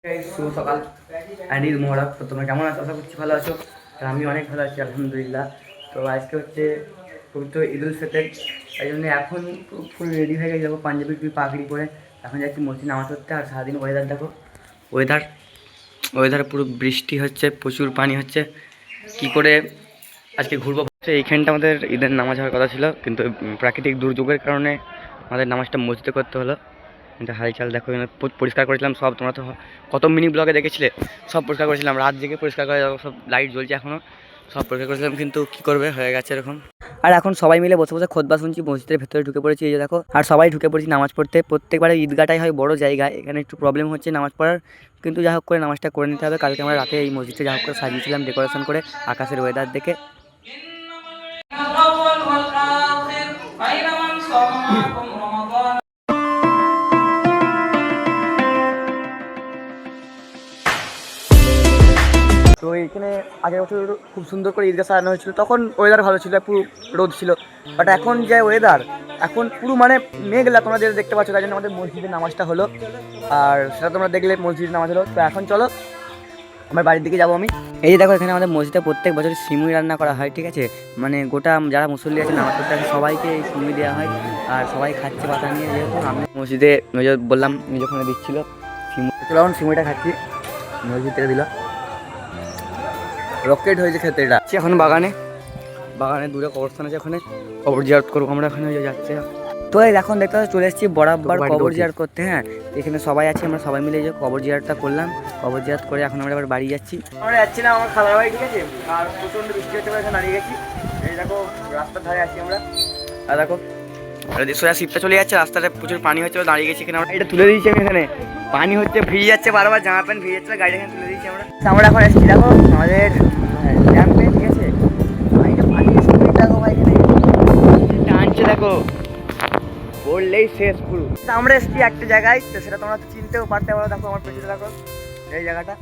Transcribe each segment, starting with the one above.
শুভ সকাল অ্যান্ড ঈদ মোবারক। তো তোমরা কেমন আছো? আশা করছি ভালো আছো। আর আমি অনেক ভালো আছি আলহামদুলিল্লাহ। তো আজকে হচ্ছে পবিত্র ঈদ উল ফিতর, তাই জন্য এখন ফুল রেডি হয়ে গেছে। যাবো পাঞ্জাবি টুপি পাগড়ি পরে এখন যাচ্ছি মসজিদ নামাজ পড়তে। আর সারাদিন ওয়েদার দেখো, ওয়েদার পুরো বৃষ্টি হচ্ছে, প্রচুর পানি হচ্ছে। কি করে আজকে ঘুরবো? এইখানটা আমাদের ঈদের নামাজ হওয়ার কথা ছিল, কিন্তু প্রাকৃতিক দুর্যোগের কারণে আমাদের নামাজটা মসজিদে করতে হলো। কিন্তু হালচাল দেখো, পরিষ্কার করেছিলাম সব। তোমরা তো কত মিনি ব্লগে দেখেছিলে, সব পরিষ্কার করেছিলাম। রাত জেগে পরিষ্কার করে, সব লাইট জ্বলছে এখনও, সব পরিষ্কার করেছিলাম। কিন্তু কি করবে, হয়ে গেছে এরকম। আর এখন সবাই মিলে বসে বসে খুতবা শুনছি, মসজিদের ভেতরে ঢুকে পড়েছি। এই যে দেখো, আর সবাই ঢুকে পড়েছি নামাজ পড়তে। প্রত্যেকবারে ঈদগাহটাই হয় বড় জায়গায়, এখানে একটু প্রবলেম হচ্ছে নামাজ পড়ার, কিন্তু যা হোক করে নামাজটা করে নিতে হবে। কালকে আমরা রাতে এই মসজিদটা যা হোক করে সাজিয়েছিলাম ডেকোরেশন করে, আকাশের ওয়েদার দেখে। তো এখানে আগের বছর খুব সুন্দর করে ঈদগাহ সাজানো হয়েছিল, তখন ওয়েদার ভালো ছিল, পুরো রোদ ছিল। বাট এখন যে ওয়েদার, এখন পুরো মানে মেঘলা, তোমরা যেটা দেখতে পাচ্ছ। তাই জন্য আমাদের মসজিদের নামাজটা হলো, আর সেটা তোমরা দেখলে মসজিদের নামাজ হলো। তো এখন চলো আমার বাড়ির দিকে যাবো আমি। এই যে দেখো, এখানে আমাদের মসজিদে প্রত্যেক বছর সিমুই রান্না করা হয়, ঠিক আছে। মানে গোটা যারা মুসল্লি আছে নামাজ পড়তে আসে সবাইকে এই সিমুই দেওয়া হয়, আর সবাই খাচ্ছে পাতা নিয়ে। যেহেতু আমি মসজিদে বললাম যখন দিচ্ছিলো সিমুই, চলো এখন সিমুইটা খাচ্ছি। মসজিদ থেকে দিল, রকেট হয়েছে খেতে। এটা এখন বাগানে দূরে কবরস্থান আছে, ওখানে কবর জিয়ারত করবো আমরা, ওখানে যাচ্ছে। তো এখন দেখতে চলে এসেছি বরাবর কবর জিয়ারত করতে। হ্যাঁ, এখানে সবাই আছে, আমরা সবাই মিলে যে কবর জিয়ারতটা করলাম। কবর জিয়ারত করে এখন আমরা আবার বাড়ি যাচ্ছি। আমরা যাচ্ছি না আমার খালার বাড়ি, ঠিক আছে। আর প্রচণ্ড বৃষ্টি হচ্ছে, এখানে দাঁড়িয়ে গেছি। এই দেখো রাস্তার ধারে আছি আমরা, আর দেখো সোজা শিপটা চলে যাচ্ছে, রাস্তাটা প্রচুর পানি হচ্ছে, দাঁড়িয়ে গেছি এখানে। আমরা এটা তুলে দিয়েছি আমি, এখানে পানি হচ্ছে, ভিজে যাচ্ছে বারবার, জামা প্যান্ট ভিজে যাচ্ছে, গাড়ি এখানে তুলে দিয়েছি আমরা। আমরা এখন এসেছি দেখো আমাদের ক্যাম্পে, ঠিক আছে। দেখো ভাই এখানে টানছে, দেখো বললেই শেষ পুরো। আমরা এসেছি একটা জায়গায়, তো সেটা তোমরা তো চিনতেও পারতে পারো। দেখো আমার পেছনে দেখো এই জায়গাটা,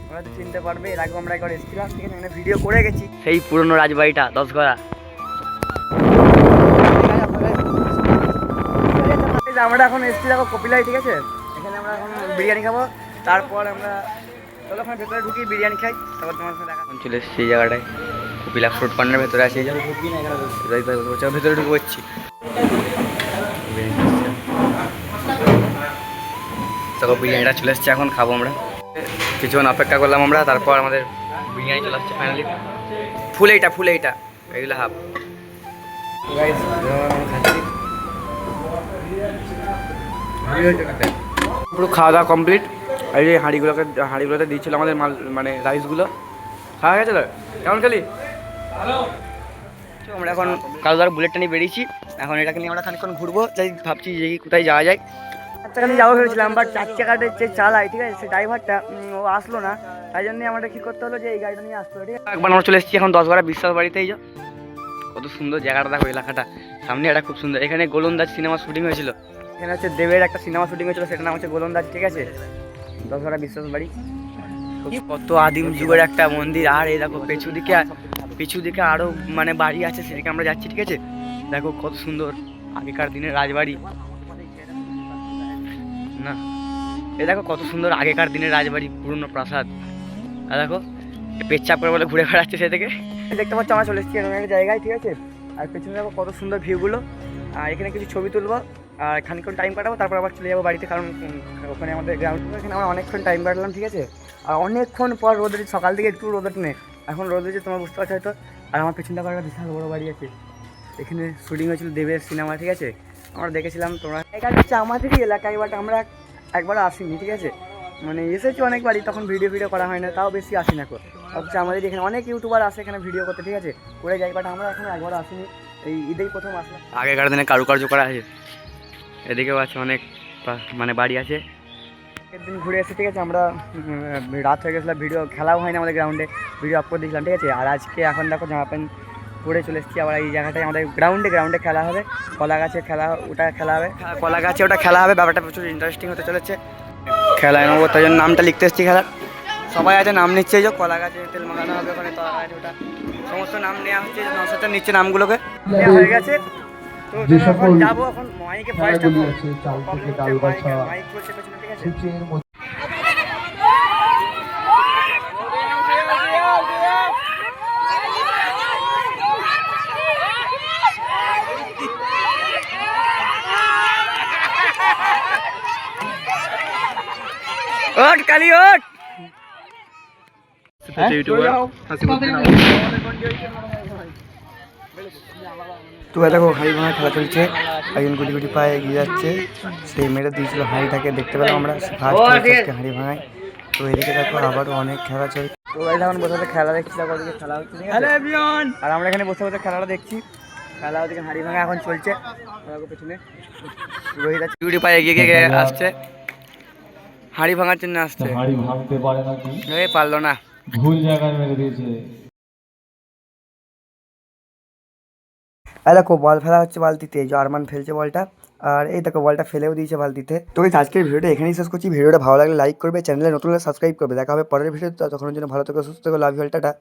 তোমরা তো চিনতে পারবে। এর আগে আমরা একবার এসেছিলাম, ঠিক আছে, এখানে ভিডিও করে গেছি। সেই পুরনো রাজবাড়িটা 10 ঘরা। আমরা এখন এসেছি দেখো কপিলাই, ঠিক আছে। এখানে আমরা এখন বিরিয়ানি খাবো, তারপর আমরা চলো ওখানে ভেতরে ঢুকি, বিরিয়ানি খাই, তারপর তোমার সাথে দেখা। চলে এসেছি এই জায়গাটায়, কপিলা ফ্রুট কর্নারের ভেতরে আসি। ভেতরে ঢুকে পড়ছি। তো বিরিয়ানিটা চলে এসছে, এখন খাবো আমরা। কিছুক্ষণ অপেক্ষা করলাম আমরা, তারপর আমাদের বিরিয়ানি চলে আসছে ফাইনালি। ফুল এইটা এগুলো হাফ। পুরো খাওয়া দাওয়া কমপ্লিট। এই যে হাঁড়িগুলোতে দিচ্ছিল আমাদের মাল, মানে রাইসগুলো খাওয়া গেছে। তো কেমন খেলি? আমরা এখন কালদার বুলেটটা নিয়ে বেরিয়েছি। এখন এটাকে নিয়ে আমরা খানিকক্ষণ ঘুরবো, তাই ভাবছি যে কোথায় যাওয়া যায়। 4 চাকা নিয়ে যাওয়া ভেবেছিলাম, বাট 4 চাকাটা যে চালায়, ঠিক আছে, সে ড্রাইভারটা ও আসলো না। তাই জন্য আমাদের কী করতে হলো, যে এই গাড়িটা নিয়ে আসতে হলো, ঠিক আছে। একবার আমরা চলে এসেছি এখন 10 ঘরা বিশ্বাস বাড়িতে। এই যে কত সুন্দর জায়গাটা দেখো, এলাকাটা সামনে এটা খুব সুন্দর। এখানে গোলন্দাজ সিনেমা শুটিং হয়েছিল। এখানে হচ্ছে দেবের একটা সিনেমা শুটিং হয়েছিল, সেটার নাম হচ্ছে গোলন্দাজ, ঠিক আছে। 10 ঘরা বিশ্বাস বাড়ি, কত আদিম যুগের একটা মন্দির। আর এই দেখো পিছু দিকে আরো মানে বাড়ি আছে, সেদিকে আমরা যাচ্ছি, ঠিক আছে। দেখো কত সুন্দর আগেকার দিনের রাজবাড়ি না। এই দেখো কত সুন্দর আগেকার দিনের রাজবাড়ি, পুরনো প্রাসাদ। আর দেখো পেচ্ছাপ করে বলে ঘুরে বেড়াচ্ছে সে থেকে। দেখতে পাচ্ছ আমরা চলে এসেছি এরকম একটা জায়গায়, ঠিক আছে। আর পেছনে দেখো কত সুন্দর ভিউগুলো। আর এখানে কিছু ছবি তুলবো, আর খানিকক্ষণ টাইম কাটাবো, তারপর আবার চলে যাবো বাড়িতে। কারণ ওখানে আমাদের গ্রাউন্ড, এখানে আমরা অনেকক্ষণ টাইম কাটালাম, ঠিক আছে। আর অনেকক্ষণ পর রোদ উঠেছে, সকাল থেকে একটু রোদ ওঠে, এখন রোদ উঠেছে, তোমার বুঝতে পারছো হয়তো। আর আমার পেছনটা একটা বিশাল বড় বাড়ি আছে, এখানে শুটিং হয়েছিল দেবের সিনেমা, ঠিক আছে। আমরা দেখেছিলাম। তোমরা এটা হচ্ছে আমাদেরই এলাকায়, বাট আমরা একবার আসিনি, ঠিক আছে। মানে এসেছি অনেকবারই, তখন ভিডিও করা হয় না, তাও বেশি আসি না। হচ্ছে আমাদের এখানে অনেক ইউটিউবার আসে এখানে ভিডিও করতে, ঠিক আছে, করে যাই, বাট আমরা এখন একবার আসিনি। এই ঈদেই প্রথম আসলাম। আগেকার দিনে কারুকার্য করা আছে, এদিকেও আছে অনেক, মানে বাড়ি আছে। একদিন ঘুরে এসে, ঠিক আছে, আমরা রাত হয়ে গেছিলাম, ভিডিও খেলাও হয়নি আমাদের গ্রাউন্ডে, ভিডিও আপ করে দিয়েছিলাম, ঠিক আছে। আর আজকে এখন দেখো জামা প্যান্ট পরে চলে এসেছি আবার এই জায়গাটায়, আমাদের গ্রাউন্ডে খেলা হবে। কলা গাছে খেলা হবে, কলা গাছে ওটা খেলা হবে। ব্যাপারটা প্রচুর ইন্টারেস্টিং হতে চলেছে। খেলায় নেবো, তাই জন্য নামটা লিখতে এসেছি খেলার। সবাই আছে, নাম নিচ্ছে। এই যে কলা গাছে তেল মাখানো হবে, ওখানে তলা গাছে, ওটা সমস্ত নাম নেওয়া হচ্ছে, নকশাটা নিচ্ছে, নামগুলোকে নেওয়া হয়ে গেছে। তো এখন যাবো, এখন মাইকে ভয়েসটা মাইক চলছে পেছনে, ঠিক আছে। ওট কালি ওট। তো দেখো হাড়ি ভাঙা খেলা চলছে, একজন গুটি গুটি পায়ে এগিয়ে যাচ্ছে, সেই মেরে দিয়েছিল হাঁড়িটাকে, দেখতে পেলাম আমরা ফার্স্ট হাঁড়ি ভাঙায়। তো এদিকে দেখো আবারও অনেক খেলা চলছে। তো এখন বসে বসে খেলা দেখছি, ওদিকে খেলা হচ্ছে, ঠিক আছে? আর আমরা এখানে বসে বসে খেলাটা দেখছি। খেলা ওদিকে হাঁড়ি ভাঙা এখন চলছে, পেছনে রোহিত গুটি গুটি পায়ে এগিয়ে গিয়ে আসছে, হাঁড়ি ভাঙার জন্য আসছে। হাঁড়ি ভাঙতে পারে নাকি, পারলো না, ভুল জায়গায় মেরে দিয়েছে। এই দেখো বল ফেলা হচ্ছে বালতিতে, যে আরমান ফেলছে বলটা, আর এই দেখো বলটা ফেলেও দিয়েছে বালতিতে। তো আজকের ভিডিওটা এখানেই শেষ করছি। ভিডিওটা ভালো লাগলে লাইক করবে, চ্যানেলে নতুন হলে সাবস্ক্রাইব করবে। দেখা হবে পরের ভিডিওতে, ততক্ষণের জন্য ভালো থেকো, সুস্থ থেকো, লাভ ইউ অল, টাটা।